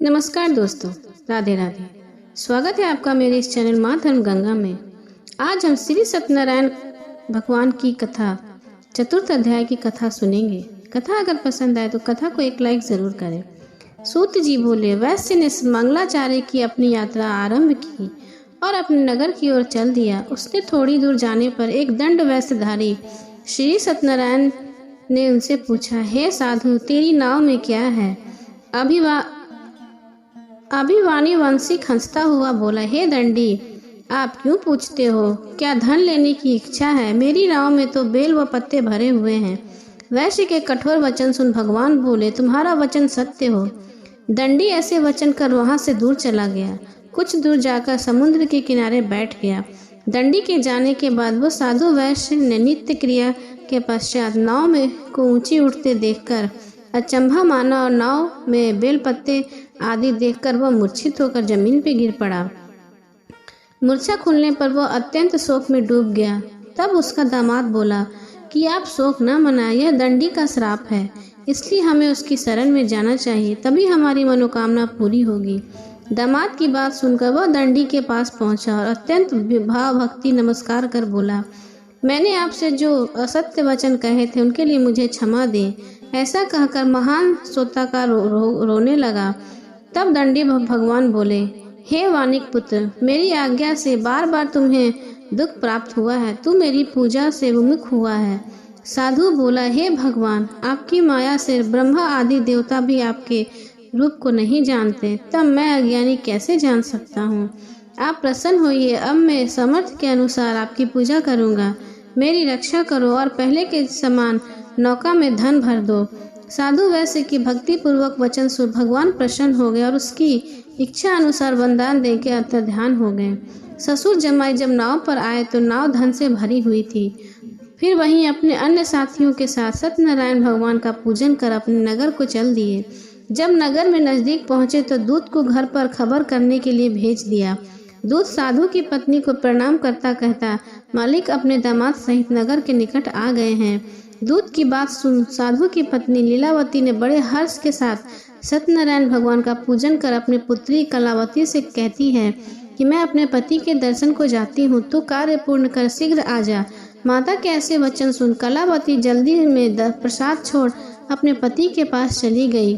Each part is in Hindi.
नमस्कार दोस्तों, राधे राधे। स्वागत है आपका मेरे इस चैनल माँ धर्म गंगा में। आज हम श्री सत्यनारायण भगवान की कथा चतुर्थ अध्याय की कथा सुनेंगे। कथा अगर पसंद आए तो कथा को एक लाइक जरूर करें। सूत जी बोले, वैश्य ने मंगलाचार्य की अपनी यात्रा आरंभ की और अपने नगर की ओर चल दिया। उसने थोड़ी दूर जाने पर एक दंड वस्त्रधारी श्री सत्यनारायण ने उनसे पूछा, हे साधु, तेरी नाव में क्या है? अभिवानी वंशी हंसता हुआ बोला, हे दंडी, आप क्यों पूछते हो? क्या धन लेने की इच्छा है? मेरी नाव में तो बेल व पत्ते भरे हुए हैं। वैश्य के कठोर वचन सुन भगवान बोले, तुम्हारा वचन सत्य हो। दंडी ऐसे वचन कर वहां से दूर चला गया। कुछ दूर जाकर समुद्र के किनारे बैठ गया। दंडी के जाने के बाद वो साधु वैश्य ने नित्य क्रिया के पश्चात नाव में को ऊंची उठते देखकर अचंभा माना और नाव में बेल पत्ते आदि देखकर वह मूर्छित होकर जमीन पर गिर पड़ा। मूर्छा खुलने पर वह अत्यंत शोक में डूब गया। तब उसका दामाद बोला कि आप शोक न मनाएं, यह दंडी का श्राप है, इसलिए हमें उसकी शरण में जाना चाहिए, तभी हमारी मनोकामना पूरी होगी। दामाद की बात सुनकर वह दंडी के पास पहुंचा और अत्यंत भाव भक्ति नमस्कार कर बोला, मैंने आपसे जो असत्य वचन कहे थे उनके लिए मुझे क्षमा दें। ऐसा कहकर महान सोताकार रोने लगा। तब दंडी भगवान बोले, हे वानिक पुत्र, मेरी आज्ञा से बार बार तुम्हें दुख प्राप्त हुआ है, तू मेरी पूजा से विमुख हुआ है। साधु बोला, हे भगवान, आपकी माया से ब्रह्मा आदि देवता भी आपके रूप को नहीं जानते, तब मैं अज्ञानी कैसे जान सकता हूँ? आप प्रसन्न होइए, अब मैं समर्थ के अनुसार आपकी पूजा करूँगा। मेरी रक्षा करो और पहले के समान नौका में धन भर दो। साधु वैश्य की भक्ति पूर्वक वचन सुन भगवान प्रसन्न हो गए और उसकी इच्छा अनुसार वरदान देकर अंतर्ध्यान हो गए। ससुर जमाई जब नाव पर आए तो नाव धन से भरी हुई थी। फिर वहीं अपने अन्य साथियों के साथ सत्यनारायण भगवान का पूजन कर अपने नगर को चल दिए। जब नगर में नजदीक पहुंचे तो दूत को घर पर खबर करने के लिए भेज दिया। दूत साधु की पत्नी को प्रणाम करता कहता, मालिक अपने दामाद सहित नगर के निकट आ गए हैं। दूत की बात सुन साधु की पत्नी लीलावती ने बड़े हर्ष के साथ सत्यनारायण भगवान का पूजन कर अपनी पुत्री कलावती से कहती है कि मैं अपने पति के दर्शन को जाती हूँ, तू कार्य पूर्ण कर शीघ्र आ जा। माता के ऐसे वचन सुन कलावती जल्दी में प्रसाद छोड़ अपने पति के पास चली गई।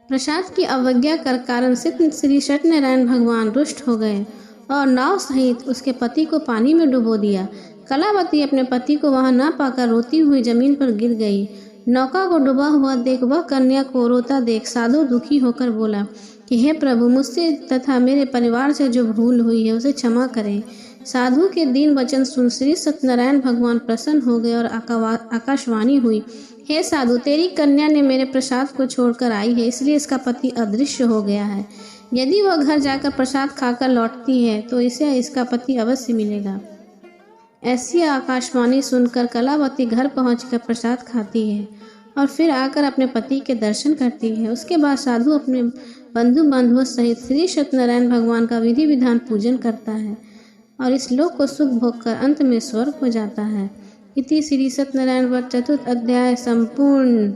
प्रसाद की अवज्ञा कर कारण श्री सत्यनारायण भगवान रुष्ट हो गए और नाव सहित उसके पति को पानी में डुबो दिया। कलावती अपने पति को वहां न पाकर रोती हुई जमीन पर गिर गई। नौका को डूबा हुआ देख वह कन्या को रोता देख साधु दुखी होकर बोला कि हे प्रभु, मुझसे तथा मेरे परिवार से जो भूल हुई है उसे क्षमा करें। साधु के दीन वचन सुन श्री सत्यनारायण भगवान प्रसन्न हो गए और आकाशवाणी हुई, हे साधु, तेरी कन्या ने मेरे प्रसाद को छोड़कर आई है, इसलिए इसका पति अदृश्य हो गया है। यदि वह घर जाकर प्रसाद खाकर लौटती है तो इसे इसका पति अवश्य मिलेगा। ऐसी आकाशवाणी सुनकर कलावती घर पहुंचकर प्रसाद खाती है और फिर आकर अपने पति के दर्शन करती है। उसके बाद साधु अपने बंधु बांधवों सहित श्री सत्यनारायण भगवान का विधि विधान पूजन करता है और इस लोक को सुख भोग कर अंत में स्वर्ग हो जाता है। इति श्री सत्यनारायण व्रत चतुर्थ अध्याय संपूर्ण।